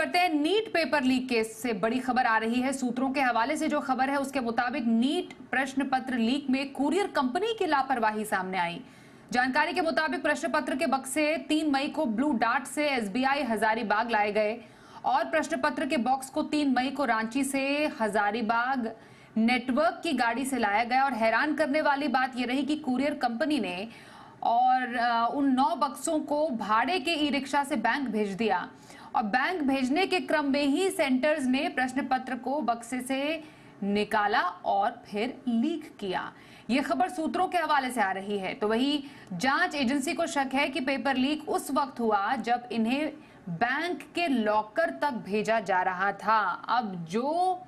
बढ़ते हैं NEET paper leak case से। बड़ी खबर आ रही है, सूत्रों के हवाले से जो खबर है उसके मुताबिक नीट प्रश्न पत्र लीक में कुरियर कंपनी की लापरवाही सामने आई। जानकारी के मुताबिक प्रश्न पत्र के बक्से 3 मई को ब्लू डार्ट से एसबीआई हजारीबाग लाए गए और प्रश्न पत्र के बॉक्स को 3 मई को रांची से हजारीबाग नेटवर्क की गाड़ी से लाया गया। और हैरान करने वाली बात यह रही कि कुरियर कंपनी ने और उन 9 बक्सों को भाड़े के ई रिक्शा से बैंक भेज दिया और बैंक भेजने के क्रम में ही सेंटर्स ने प्रश्न पत्र को बक्से से निकाला और फिर लीक किया। यह खबर सूत्रों के हवाले से आ रही है। तो वही जांच एजेंसी को शक है कि पेपर लीक उस वक्त हुआ जब इन्हें बैंक के लॉकर तक भेजा जा रहा था। अब जो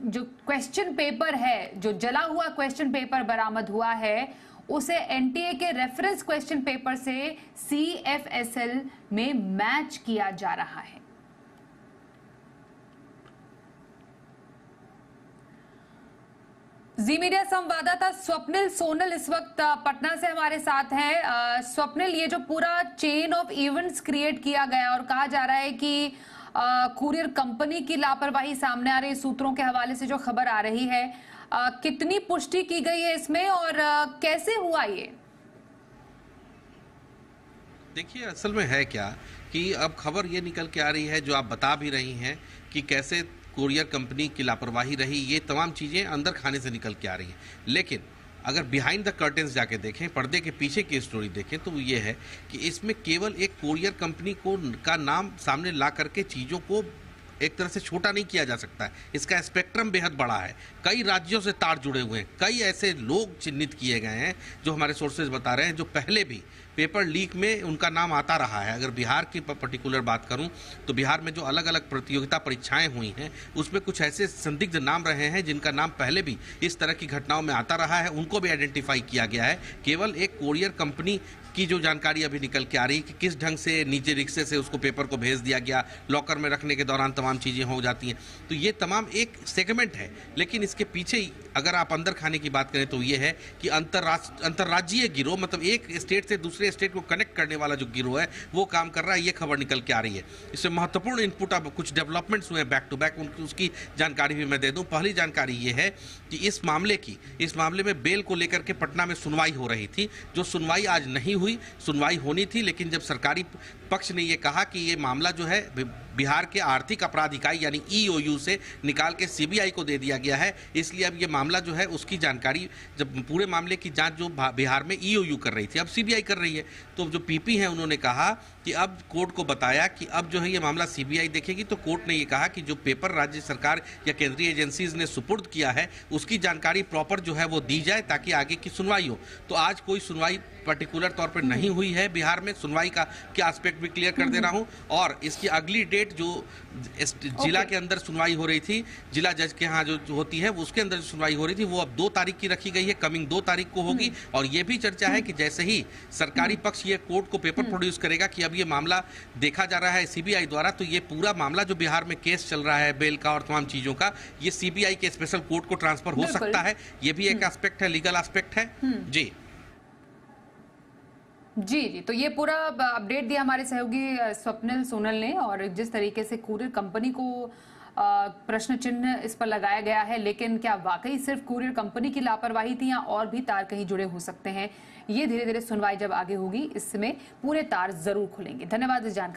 क्वेश्चन पेपर है, जो जला हुआ क्वेश्चन पेपर बरामद हुआ है, उसे एनटीए के रेफरेंस क्वेश्चन पेपर से सीएफएसएल में मैच किया जा रहा है। जी मीडिया संवाददाता स्वप्निल सोनल इस वक्त पटना से हमारे साथ हैं। स्वप्निल, ये जो पूरा चेन ऑफ इवेंट्स क्रिएट किया गया और कहा जा रहा है कि कुरियर कंपनी की लापरवाही सामने आ रही, सूत्रों के हवाले से जो खबर आ रही है, कितनी पुष्टि की गई है इसमें और कैसे हुआ ये? देखिए, असल में है क्या कि अब खबर ये निकल के आ रही है, जो आप बता भी रही हैं कि कैसे कुरियर कंपनी की लापरवाही रही, ये तमाम चीज़ें अंदर खाने से निकल के आ रही हैं। लेकिन अगर बिहाइंड द कर्टेन्स जाके देखें, पर्दे के पीछे की स्टोरी देखें, तो ये है कि इसमें केवल एक कुरियर कंपनी का नाम सामने ला करके चीज़ों को एक तरह से छोटा नहीं किया जा सकता है। इसका स्पेक्ट्रम बेहद बड़ा है, कई राज्यों से तार जुड़े हुए हैं, कई ऐसे लोग चिन्हित किए गए हैं जो हमारे सोर्सेज बता रहे हैं जो पहले भी पेपर लीक में उनका नाम आता रहा है। अगर बिहार की पर्टिकुलर बात करूं तो बिहार में जो अलग अलग प्रतियोगिता परीक्षाएं हुई हैं उसमें कुछ ऐसे संदिग्ध नाम रहे हैं जिनका नाम पहले भी इस तरह की घटनाओं में आता रहा है, उनको भी आइडेंटिफाई किया गया है। केवल एक कुरियर कंपनी की जो जानकारी अभी निकल के आ रही है कि किस ढंग से नीचे रिक्शे से उसको पेपर को भेज दिया गया, लॉकर में रखने के दौरान तमाम चीज़ें हो जाती हैं, तो ये तमाम एक सेगमेंट है। लेकिन इसके पीछे ही अगर आप अंदर खाने की बात करें तो ये है कि अंतर्राज्यीय गिरोह, मतलब एक स्टेट से दूसरे स्टेट को कनेक्ट करने वाला जो गिरोह है वो काम कर रहा है, ये खबर निकल के आ रही है। इसमें महत्वपूर्ण इनपुट, अब कुछ डेवलपमेंट्स हुए हैं बैक टू बैक, उसकी जानकारी भी मैं दे दूं। पहली जानकारी ये है कि इस मामले में बेल को लेकर के पटना में सुनवाई हो रही थी, जो सुनवाई आज नहीं हुई। सुनवाई होनी थी, लेकिन जब सरकारी पक्ष ने ये कहा कि ये मामला जो है बिहार के आर्थिक अपराध इकाई यानी ईओयू से निकाल के सीबीआई को दे दिया गया है, इसलिए अब ये मामला जो है उसकी जानकारी, जब पूरे मामले की जांच जो बिहार में ईओयू कर रही थी अब सीबीआई कर रही है, तो जो पीपी हैं उन्होंने कहा कि अब कोर्ट को बताया कि अब जो है ये मामला सीबीआई देखेगी। तो कोर्ट ने ये कहा कि जो पेपर राज्य सरकार या केंद्रीय एजेंसीज ने सुपुर्द किया है उसकी जानकारी प्रॉपर जो है वो दी जाए ताकि आगे की सुनवाई हो। तो आज कोई सुनवाई पर्टिकुलर तौर पर नहीं हुई है बिहार में। सुनवाई का क्या एस्पेक्ट भी क्लियर कर दे रहा हूं, और इसकी अगली डेट जो जिला के अंदर सुनवाई हो रही थी, जिला जज के यहाँ जो होती है उसके अंदर जो सुनवाई हो रही थी वो अब 2 तारीख की रखी गई है, कमिंग 2 तारीख को होगी। और ये भी चर्चा है कि जैसे ही सरकारी पक्ष ये कोर्ट को पेपर प्रोड्यूस करेगा कि अब ये मामला देखा जा रहा है सीबीआई द्वारा, तो ये पूरा मामला जो बिहार में केस चल रहा है बेल का और तमाम चीजों का, ये सीबीआई के स्पेशल कोर्ट को ट्रांसफर हो सकता है। ये भी एक एस्पेक्ट है, लीगल एस्पेक्ट है। जी जी, तो ये पूरा अपडेट दिया हमारे सहयोगी स्वप्निल सोनल ने। और जिस तरीके से कुरियर कंपनी को प्रश्न चिन्ह इस पर लगाया गया है, लेकिन क्या वाकई सिर्फ कुरियर कंपनी की लापरवाही थी या और भी तार कहीं जुड़े हो सकते हैं, ये धीरे धीरे सुनवाई जब आगे होगी इसमें पूरे तार जरूर खुलेंगे। धन्यवाद इस जानकारी।